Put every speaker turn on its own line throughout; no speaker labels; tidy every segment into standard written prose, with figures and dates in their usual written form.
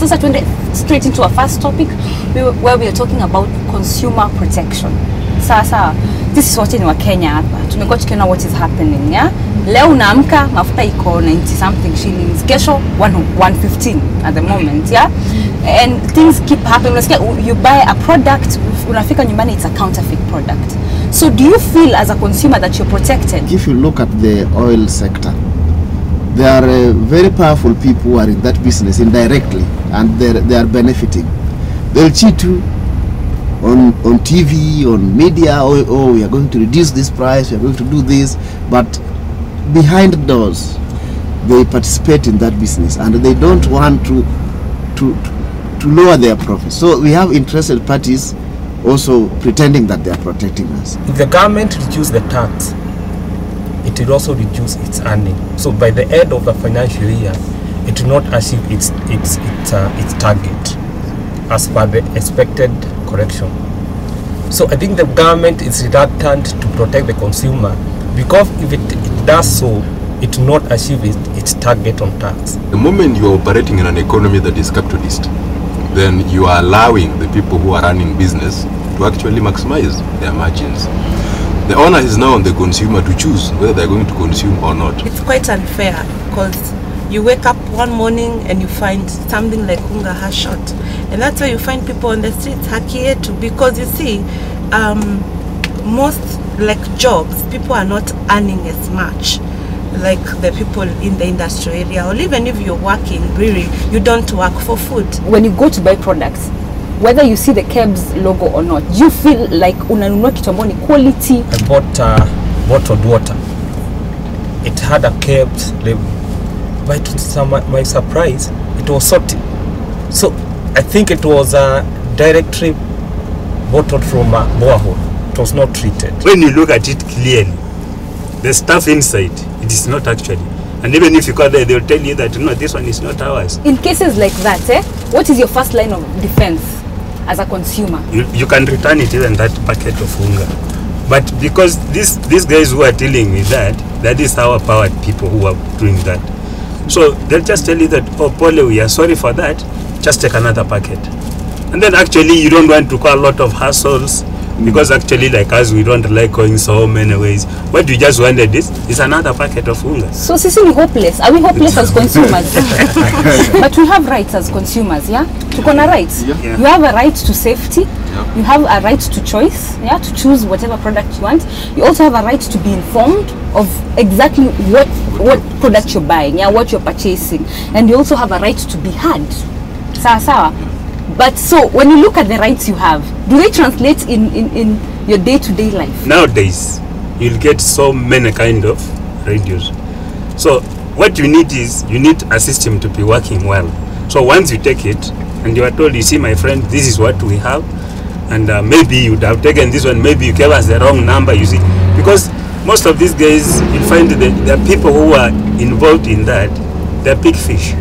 sasa tuende straight into our first topic where we are talking about consumer protection. Sasa this is what in Kenya hapa. Tumekuwa tukiona what is happening, yeah? Leo unaamka mafuta iko 90 something shillings. Kesho 115 at the moment, yeah? And things keep happening. You buy a product, unafika nyumbani, it's a counterfeit product. So do you feel as a consumer that you're protected?
If you look at the oil sector, there are very powerful people who are in that business indirectly, and they are benefiting. They'll cheat you on TV, on media. Oh, we are going to reduce this price, we are going to do this, but behind doors they participate in that business, and they don't want to lower their profits. So we have interested parties also pretending that they are protecting us.
If the government reduces the tax, it will also reduce its earning. So by the end of the financial year, it will not achieve its target as per the expected correction. So I think the government is reluctant to protect the consumer, because if it does so, it will not achieve its target on tax.
The moment you are operating in an economy that is capitalist, then you are allowing the people who are running business to actually maximize their margins. The honor is now on the consumer to choose whether they're going to consume or not.
It's quite unfair, because you wake up one morning and you find something like unga has shot, and that's why you find people on the streets hakietu, because you see most like jobs, people are not earning as much like the people in the industrial area, or even if you're working, really, you don't work for food.
When you go to buy products, whether you see the KEBS logo or not, you feel like unanunua kitu ambayo ni quality.
I bought bottled water. It had a KEBS label, but to my surprise, it was salty. So I think it was a directly bottled from a borehole. It was not treated.
When you look at it clearly, the stuff inside, it is not actually. And even if you go there, they'll tell you that, no, this one is not ours.
In cases like that, what is your first line of defense as a consumer?
You can return it, even that packet of hunger. But because these guys who are dealing with that is our powered people who are doing that. So they'll just tell you that, oh, Pole, we are sorry for that, just take another packet. And then actually you don't want to call a lot of hassles, because actually like us, we don't like going so many ways. What you just wanted is another packet of hunger. So
Sisi, we hopeless. Are we hopeless as consumers? But we have rights as consumers, yeah? Tukona rights. Yeah. You have a right to safety. Yeah. You have a right to choice, yeah, to choose whatever product you want. You also have a right to be informed of exactly what product you're buying, yeah, what you're purchasing. And you also have a right to be heard. Sawa. But so when you look at the rights you have, do they translate in your day-to-day life?
Nowadays, you'll get so many kind of radios. So what you need is, you need a system to be working well. So once you take it and you are told, you see my friend, this is what we have, and maybe you would have taken this one, maybe you gave us the wrong number, you see. Because most of these guys, you'll find that the people who are involved in that, they're big fish.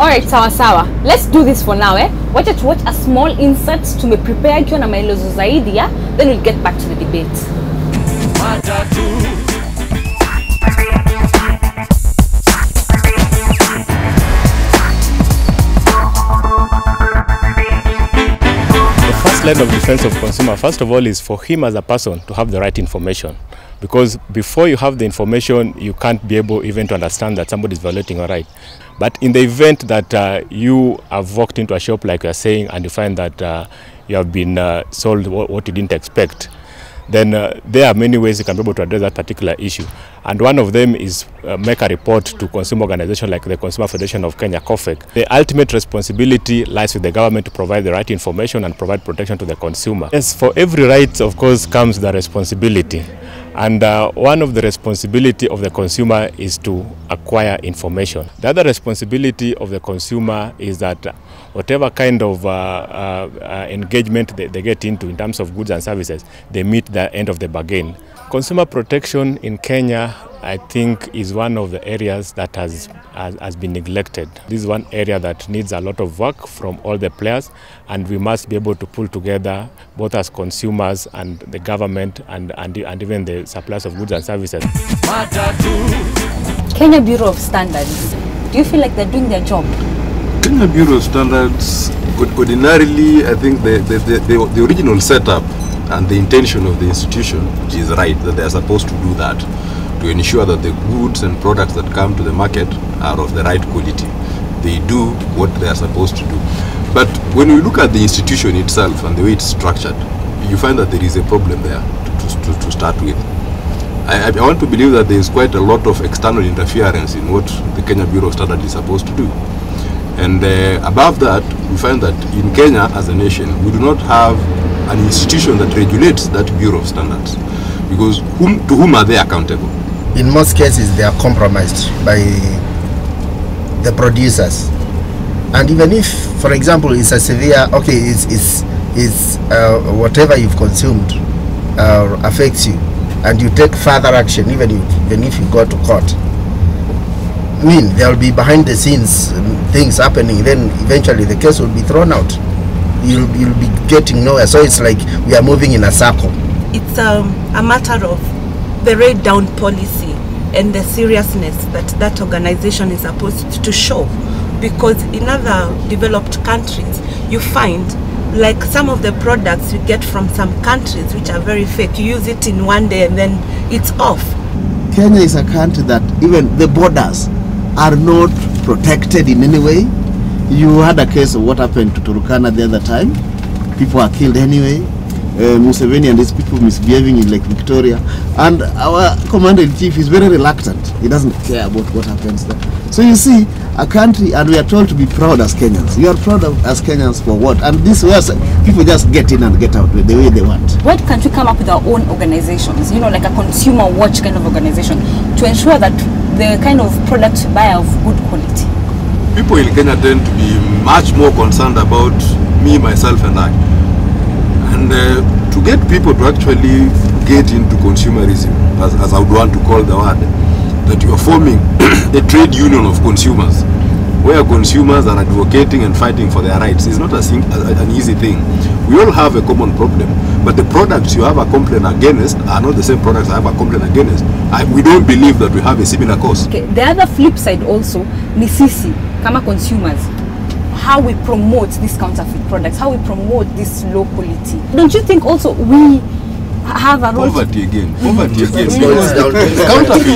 Alright, sawa. Let's do this for now, Watch a small insert to me prepare ikiwa na maelezo zaidi, yeah? Then we'll get back to the debate. Matatu.
The first line of defense of consumer, first of all, is for him as a person to have the right information. Because before you have the information, you can't be able even to understand that somebody is violating your right. But in the event that you have walked into a shop, like you are saying, and you find that you have been sold what you didn't expect, then there are many ways you can be able to address that particular issue. And one of them is make a report to consumer organization like the Consumer Federation of Kenya, COFEC. The ultimate responsibility lies with the government to provide the right information and provide protection to the consumer. Yes, for every right, of course, comes the responsibility. And one of the responsibility of the consumer is to acquire information. The other responsibility of the consumer is that whatever kind of engagement they get into in terms of goods and services, they meet the end of the bargain. Consumer protection in Kenya, I think, is one of the areas that has been neglected. This is one area that needs a lot of work from all the players, and we must be able to pull together both as consumers and the government and even the suppliers of goods and services.
Kenya Bureau of Standards, do you feel like they're doing their job?
Kenya Bureau of Standards, ordinarily, I think the original setup and the intention of the institution is right, that they are supposed to do that, to ensure that the goods and products that come to the market are of the right quality. They do what they are supposed to do. But when we look at the institution itself and the way it's structured, you find that there is a problem there to start with. I want to believe that there is quite a lot of external interference in what the Kenya Bureau of Standards is supposed to do. And above that, we find that in Kenya as a nation, we do not have an institution that regulates that Bureau of Standards. Because to whom are they accountable?
In most cases, they are compromised by the producers. And even if, for example, it's a severe, okay, it's whatever you've consumed affects you, and you take further action, even if you go to court, I mean, there will be behind the scenes things happening. Then eventually the case will be thrown out. You'll be getting nowhere. So it's like we are moving in a circle.
It's a matter of the laid down policy and the seriousness that organization is supposed to show. Because in other developed countries, you find like some of the products you get from some countries which are very fake. You use it in one day and then it's off.
Kenya is a country that even the borders are not protected in any way. You had a case of what happened to Kutokana the other time. People are killed anyway. Museveni and his people misbehaving in Lake Victoria. And our commander-in-chief is very reluctant. He doesn't care about what happens there. So you see, a country, and we are told to be proud as Kenyans. You are proud as Kenyans for what? And this way, people just get in and get out the way they want.
Why can't we come up with our own organizations, you know, like a consumer watch kind of organization, to ensure that the kind of products we buy are of good quality?
People in Kenya tend to be much more concerned about me, myself, and I. And to get people to actually get into consumerism, as I would want to call the word, that you are forming a trade union of consumers, where consumers are advocating and fighting for their rights, is not an easy thing. We all have a common problem, but the products you have a complaint against are not the same products I have a complaint against. We don't believe that we have a similar cause.
Okay. The other flip side also, ni sisi kama consumers, how we promote these counterfeit products, how we promote this low quality. Don't you think also we have a role?
Poverty again. Counterfeit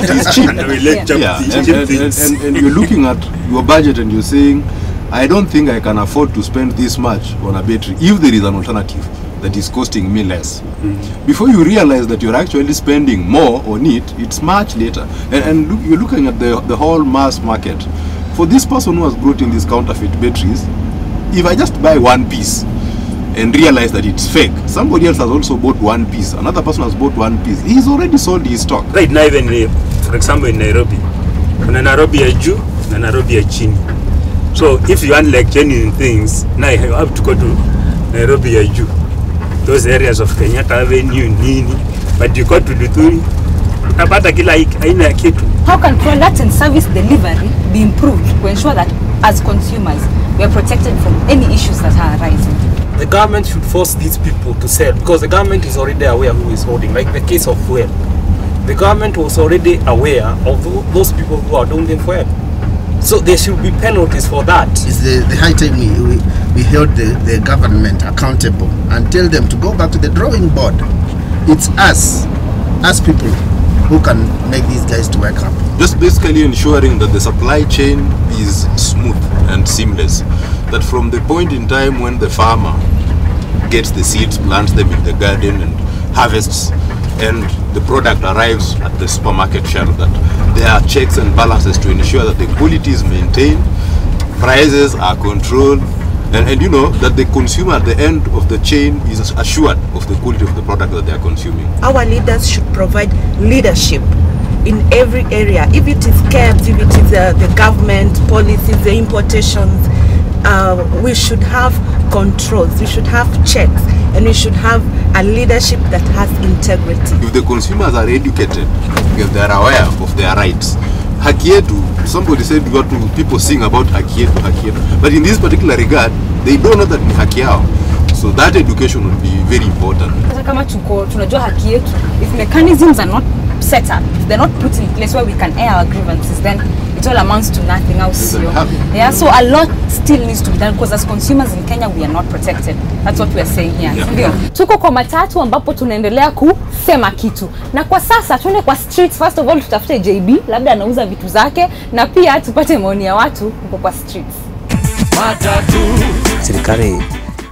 is cheap. And you're looking at your budget and you're saying, I don't think I can afford to spend this much on a battery if there is an alternative that is costing me less. Before you realize that you're actually spending more on it, it's much later. And look, you're looking at the whole mass market. For this person who has brought in these counterfeit batteries, if I just buy one piece and realize that it's fake, somebody else has also bought one piece, another person has bought one piece, he's already sold his stock.
Right now, even for example in Nairobi, kuna Nairobi ya juu na Nairobi ya chini. So if you want like genuine things, now you have to go to Nairobi ya juu, those areas of Kenyatta Avenue, Nini, but you go to Luturi, utapata kila aina ya kitu.
How can product and service delivery be improved to ensure that as consumers we are protected from any issues that are arising?
The government should force these people to sell, because the government is already aware who is holding, like the case of fuel. The government was already aware of those people who are doing the fuel. So there should be penalties for that.
It's the high time we held the government accountable and tell them to go back to the drawing board. It's us people who can make these guys to work up.
Just basically ensuring that the supply chain is smooth and seamless. That from the point in time when the farmer gets the seeds, plants them in the garden and harvests, and the product arrives at the supermarket shelf, that there are checks and balances to ensure that the quality is maintained, prices are controlled, and you know that the consumer at the end of the chain is assured of the quality of the product that they are consuming. Our
leaders should provide leadership in every area, if it is cabs, if it is the government policies, the importations. We should have controls, we should have checks, and we should have a leadership that has integrity.
If the consumers are educated, if they are aware of their rights, haki yetu, somebody said we got to, people sing about haki yetu, but in this particular regard, they don't know that ni haki yao. So that education will be very important.
Kama tunajua haki yetu, if mechanisms are not set up, if they're not put in place where we can air our grievances, then it all amounts to nothing else. Yeah, so a lot still needs to be done because as consumers in Kenya we are not protected. That's what we are saying here. Ndio. Tuko kwa matatu ambapo tunaendelea kusema kitu. Na kwa sasa tuende kwa streets. First of all tutafute JB, labda anauza vitu zake, na pia tupate maoni ya watu huko kwa streets. Matatu.
Serikali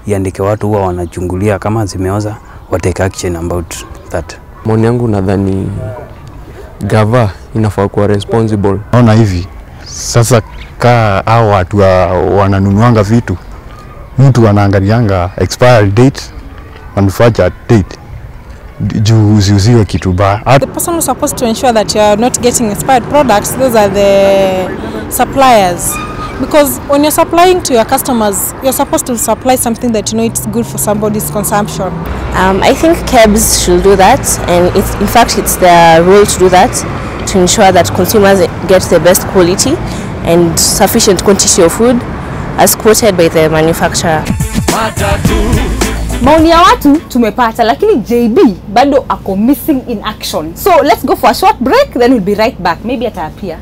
iandike watu huwa wanachungulia kama zimeoza, wa take action about that.
Maoni yangu nadhani gava inafaa kuwa responsible.
Naona hivi sasa hao watu wananunuanga vitu, mtu anaangalianga expiry date, manufacture date, juu usiuziwe kitu baya.
The person who's supposed to ensure that you are not getting expired products, those are the suppliers. Because when you're supplying to your customers, you're supposed to supply something that you know it's good for somebody's consumption.
I think cabs should do that, and in fact it's their role to do that, to ensure that consumers get the best quality and sufficient quantity of food as quoted by the manufacturer.
Maoni ya watu tumepata, lakini JB bado ako missing in action. So let's go for a short break, then we'll be right back. Maybe atapia.